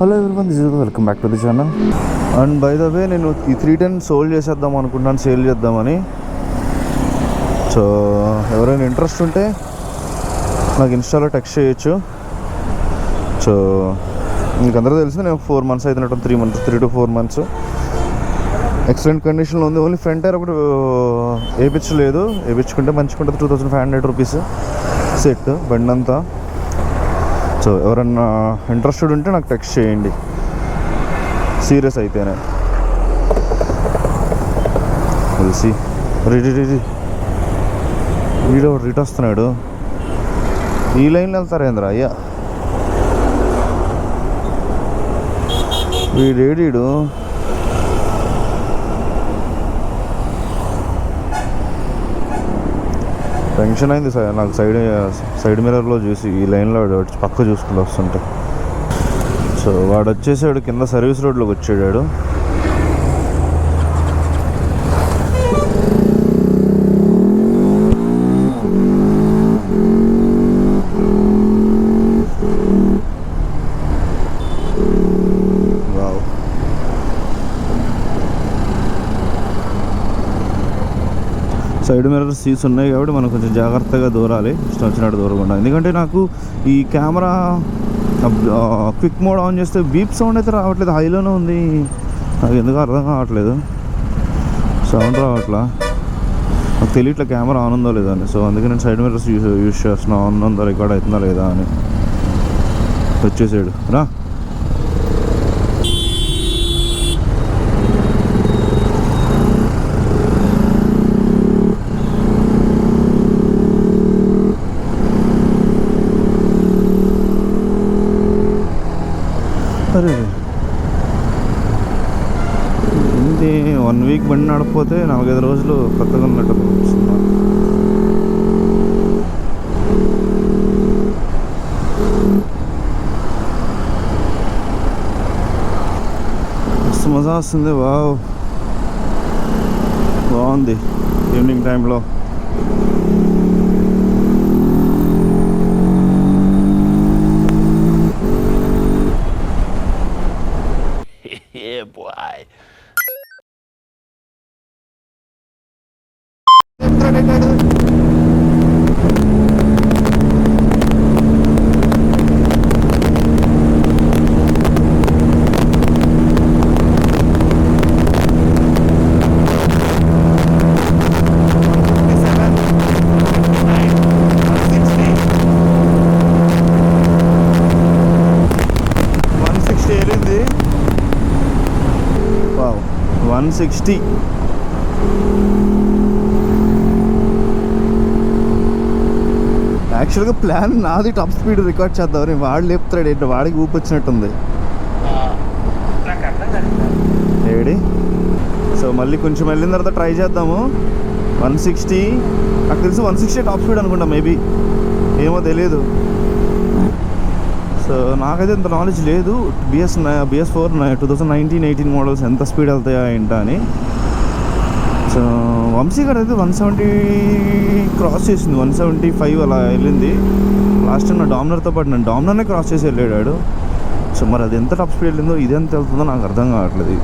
Hello everyone, this is welcome back to the channel. And by the way, నేను ఈ 310 sold చేసేద్దాం అనుకుంటున్నాను, sale చేద్దామని. సో ఎవరైనా ఇంట్రెస్ట్ ఉంటే నాకు ఇన్స్టాలో టెక్స్ట్ చేయొచ్చు. సో మీకు అందరూ తెలిసింది, నేను 4 months అవుతున్నట్టు, 3 to 4 months. ఎక్సలెంట్ కండిషన్లో ఉంది. ఓన్లీ ఫ్రంట్ టైర్ ఒకటి వేయించలేదు. వేయించుకుంటే మంచిగుంటుంది. 2500 రూపీస్ సెట్ బండి అంతా. సో ఎవరన్నా ఇంట్రెస్టెడ్ ఉంటే నాకు టెక్స్ట్ చేయండి, సీరియస్ అయితేనే. తెలిసి వీడు రిట్ వస్తున్నాడు. ఈ లైన్లో వెళ్తారేంద్ర అయ్యా, వీడేడీడు. టెన్షన్ అయింది సార్ నాకు. సైడ్ మిర్రర్లో చూసి ఈ లైన్లో పక్క చూసుకుంటూ వస్తుంటే. సో వాడు వచ్చేసాడు, కింద సర్వీస్ రోడ్లోకి వచ్చాడు. సైడ్ మిర్రర్ సీట్స్ ఉన్నాయి కాబట్టి మనం కొంచెం జాగ్రత్తగా దూరాలి, ఇష్టం వచ్చినట్టు దూరకుండా. ఎందుకంటే నాకు ఈ కెమెరా క్విక్ మోడ్ ఆన్ చేస్తే బీప్ సౌండ్ అయితే రావట్లేదు, హైలోనే ఉంది. నాకు ఎందుకు అర్థం కావట్లేదు, సౌండ్ రావట్లా. నాకు తెలియట్లే కెమెరా ఆన్ ఉందో లేదా అని. సో అందుకే నేను సైడ్ మిర్రర్స్ యూజ్ చేస్తున్నా, ఆన్ ఉందో రికార్డ్ అవుతుందా లేదా అని. వచ్చేసాడు రా. సరే, ఇది 1 week బండి నడకపోతే 4-5 రోజులు కొత్తగా ఉన్నట్టు అనిపిస్తుంది. మస్తు మజా వస్తుంది. వావ్, బాగుంది ఈవినింగ్ టైంలో. వావ్, 160. యాక్చువల్గా ప్లాన్ నాది టాప్ స్పీడ్ రికార్డ్ చేద్దామని. వాడు లేపుతాడు ఏంటో, వాడికి ఊపి వచ్చినట్టుంది ఏడి. సో మళ్ళీ కొంచెం వెళ్ళిన తర్వాత ట్రై చేద్దాము. 160 నాకు తెలిసి 160 టాప్ స్పీడ్ అనుకుంటా, మేబీ, ఏమో తెలియదు. సో నాకైతే ఇంత నాలెడ్జ్ లేదు. BS4 2019-18 మోడల్స్ ఎంత స్పీడ్ వెళ్తాయా ఏంటా అని. సో వంశీ గారు అయితే 170 క్రాస్ చేసింది, 175 అలా వెళ్ళింది లాస్ట్ టైం. నా డామినర్తో పాటు నేను డామినర్నే క్రాస్ చేసి వెళ్ళాడు. సో మరి అది ఎంత టాప్ స్పీడ్ వెళ్ళిందో, ఇది ఎంత వెళ్తుందో నాకు అర్థం కావట్లేదు.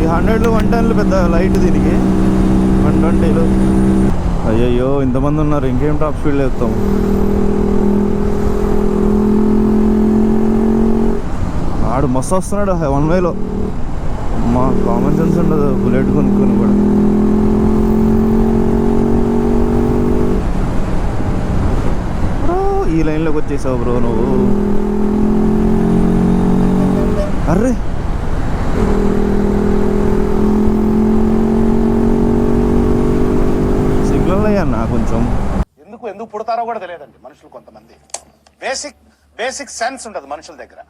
ఈ 100లో 110 పెద్ద లైట్ దీనికి. 120లో అయ్యయ్యో ఇంతమంది ఉన్నారు, ఇంకేం టాప్ స్పీడ్ వెళ్తాం. ఆడు మస్తు వస్తున్నాడు 1 wayలో. మా కామన్ సెన్స్ ఉండదు బుల్లెట్ కొనుక్కొని కూడా. ఈ లైన్లోకి వచ్చేసావు బ్రో నువ్వు. అర్రే సిగ్నల్ అయ్యా కొంచెం. ఎందుకు పుడతారో కూడా తెలియదండి మనుషులు. కొంతమంది బేసిక్ సెన్స్ ఉండదు మనుషుల దగ్గర.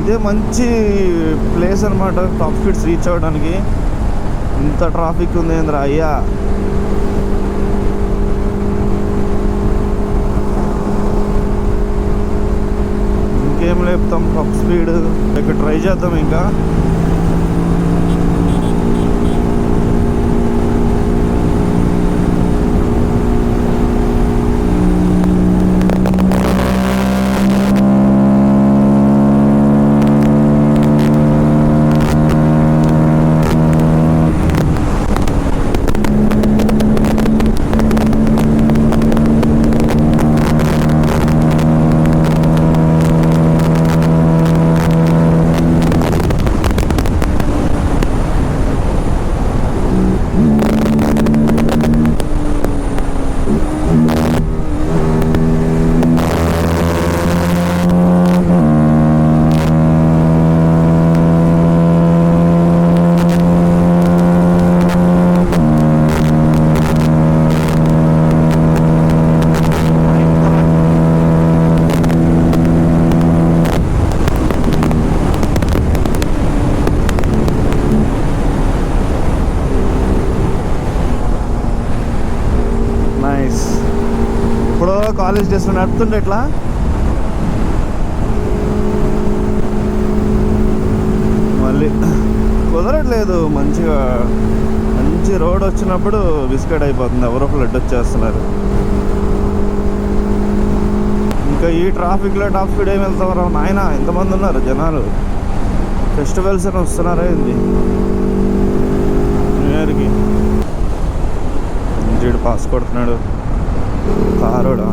ఇదే మంచి ప్లేస్ అనమాట టాప్ స్పీడ్స్ రీచ్ అవ్వడానికి. ఇంత ట్రాఫిక్ ఉంది ఏంద్రా అయ్యా. ఏం లేపుతాం, టాప్ స్పీడ్ ఇక్కడ ట్రై చేద్దాం ఇంకా. ఇప్పుడు కాలేజ్ డేస్లో నడుపుతుండే ఇట్లా మళ్ళీ కుదరట్లేదు. మంచి రోడ్ వచ్చినప్పుడు బిస్కెట్ అయిపోతుంది, ఎవరో ఫ్లడ్ వచ్చేస్తున్నారు. ఇంకా ఈ ట్రాఫిక్లో టాప్ స్పీడ్ ఏమి వెళ్తారు నాయన, ఎంతమంది ఉన్నారు జనాలు. ఫెస్టివల్స్ అని వస్తున్నారా ఏంది న్యూ ఇయర్కి. ఇంజీడు పాస్ కొడుతున్నాడు కారోడా.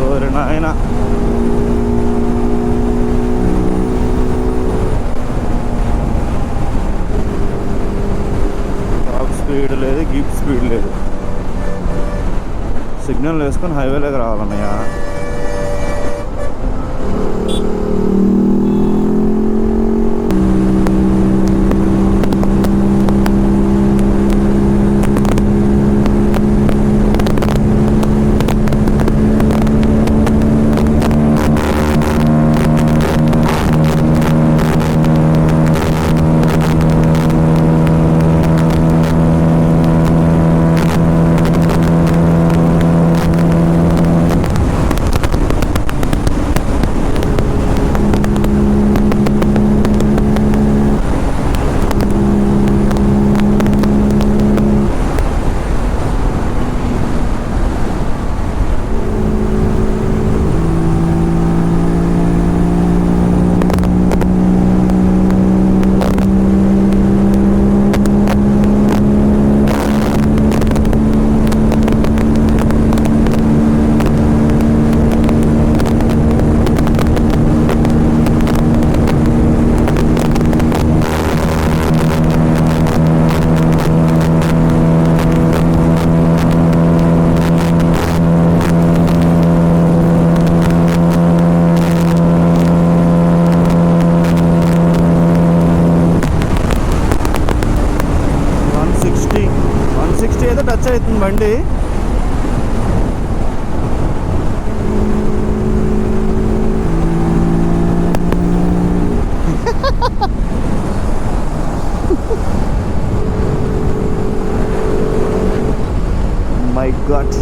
ఓరి నాయన, టాప్ స్పీడ్ లేదు, గీప్ స్పీడ్ లేదు. సిగ్నల్ వేసుకొని హైవేలోకి రావాలన్నయ్య. టచ్ అవుతుంది బండి. మై గాడ్,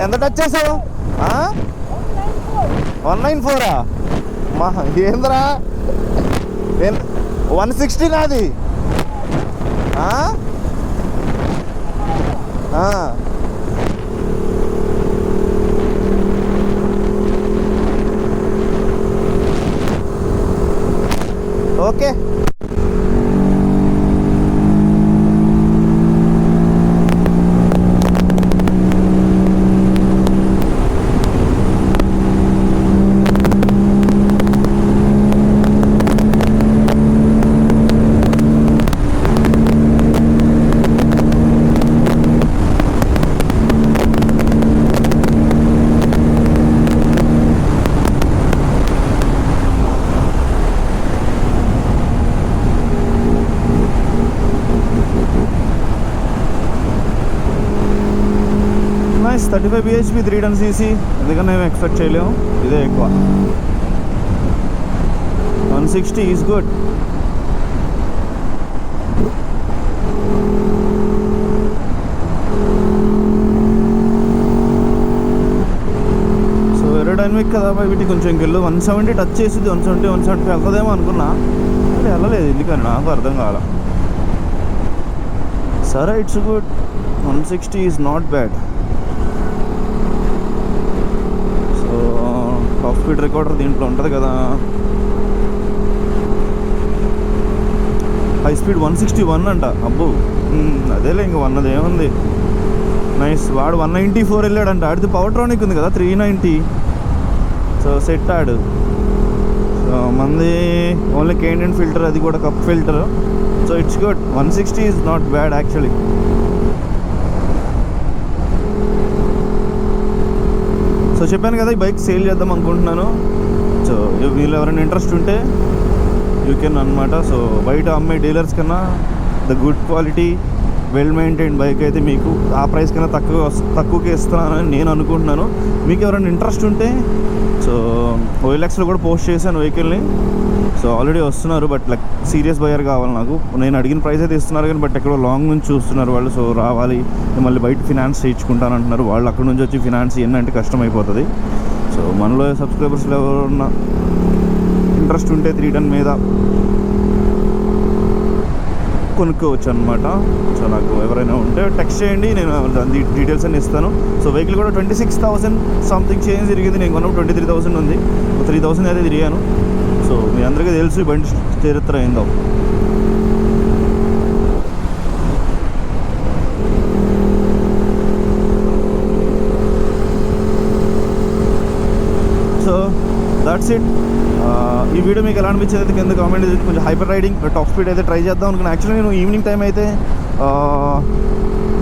ఎంత టచ్ చేసావు? 194 మా ఏంద్రా, 160 నాది. ఓకే, 35 bhp 310cc, ఎందుకన్నా ఏమి ఎక్స్పెక్ట్ చేయలేము, ఇదే ఎక్కువ. 160 ఈజ్ గుడ్. సో ఏరోడైనమిక్ కదా వీటి కొంచెం ఇంకెళ్ళు 170 టచ్ చేసింది, 170 175 వెళ్తుందేమో అనుకున్నా, అది వెళ్ళలేదు. ఎందుకని నాకు అర్థం కాల. సరే, it's good. 160 is not bad. So top speed recorder దీంట్లో ఉంటుంది కదా. హై స్పీడ్ 161 అంట. అబ్బో, అదేలే, ఇంక వన్నది ఏముంది. నైస్. వాడు 194 వెళ్ళాడంట. ఆడితే పవర్ ట్రానిక్ ఉంది కదా 390. సో సెట్ ఆడు. సో మంది ఓన్లీ కేండియన్ ఫిల్టర్, అది కూడా cup filter. So it's good. 160 is not bad actually. So చెప్పాను కదా, ఈ బైక్ సేల్ చేద్దాం అనుకుంటున్నాను. సో వీళ్ళు ఎవరైనా ఇంట్రెస్ట్ ఉంటే యూ కెన్ అనమాట. సో బయట అమ్మే డీలర్స్ కన్నా the good quality well maintain bike అయితే మీకు ఆ ప్రైస్ కన్నా తక్కువకి ఇస్తున్నానని నేను అనుకుంటున్నాను. మీకు ఎవరైనా ఇంట్రెస్ట్ ఉంటే, సో OLXలో కూడా పోస్ట్ చేశాను వెహికల్ని. సో ఆల్రెడీ వస్తున్నారు, బట్ లైక్ సీరియస్ బయర్ కావాలి నాకు. నేను అడిగిన ప్రైస్ అయితే ఇస్తున్నారు కానీ బట్ ఎక్కడో లాంగ్ నుంచి చూస్తున్నారు వాళ్ళు. సో రావాలి, మళ్ళీ బయట ఫినాన్స్ చేయించుకుంటాను అంటున్నారు వాళ్ళు. అక్కడ నుంచి వచ్చి ఫినాన్స్ ఏంటంటే కష్టం అయిపోతుంది. సో మనలో సబ్స్క్రైబర్స్లో ఎవరన్నా ఇంట్రెస్ట్ ఉంటే 310 మీద కొనుక్కోవచ్చు అనమాట. సో నాకు ఎవరైనా ఉంటే టెక్స్ట్ చేయండి, నేను దాని డీటెయిల్స్ అన్ని ఇస్తాను. సో వెహికల్ కూడా 26,000 సంథింగ్ చేంజ్ తిరిగింది. నేను కొన్నప్పుడు 23,000 ఉంది. 3,000 అయితే తిరిగాను. సో మీ అందరికీ తెలుసు ఈ బండి చరిత్ర ఏందో. So that's it. ఈ వీడియో మీకు ఎలా అనిపించేది అయితే కింద కామెంట్ చేసి. కొంచెం హైపర్ రైడింగ్ టాప్ స్పీడ్ అయితే ట్రై చేద్దాం అనుకున్నాను. యాక్చువల్లీ నేను ఈవినింగ్ టైం అయితే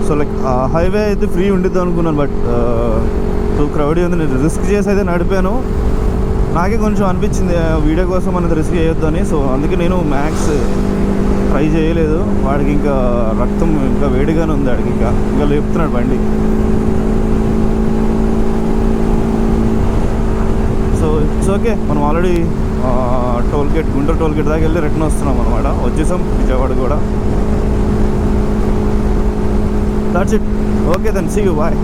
సో లైక్ హైవే అయితే ఫ్రీ ఉండిద్దాం అనుకున్నాను, బట్ టూ క్రౌడీ ఉంది. నేను రిస్క్ చేసి అయితే నడిపాను. నాకే కొంచెం అనిపించింది వీడియో కోసం అనేది రిస్క్ చేయొద్దు అని. సో అందుకే నేను మ్యాక్స్ ట్రై చేయలేదు. వాడికి ఇంకా రక్తం ఇంకా వేడిగానే ఉంది. వాడికి ఇంకా లేపుతున్నాడు బండి. So it's okay. మనం ఆల్రెడీ టోల్గేట్, గుంటూరు టోల్గేట్ దాకా వెళ్ళి రిటర్న్ వస్తున్నాం అనమాట. వచ్చేసాం విజయవాడ కూడా. That's it. Okay then, see you, bye.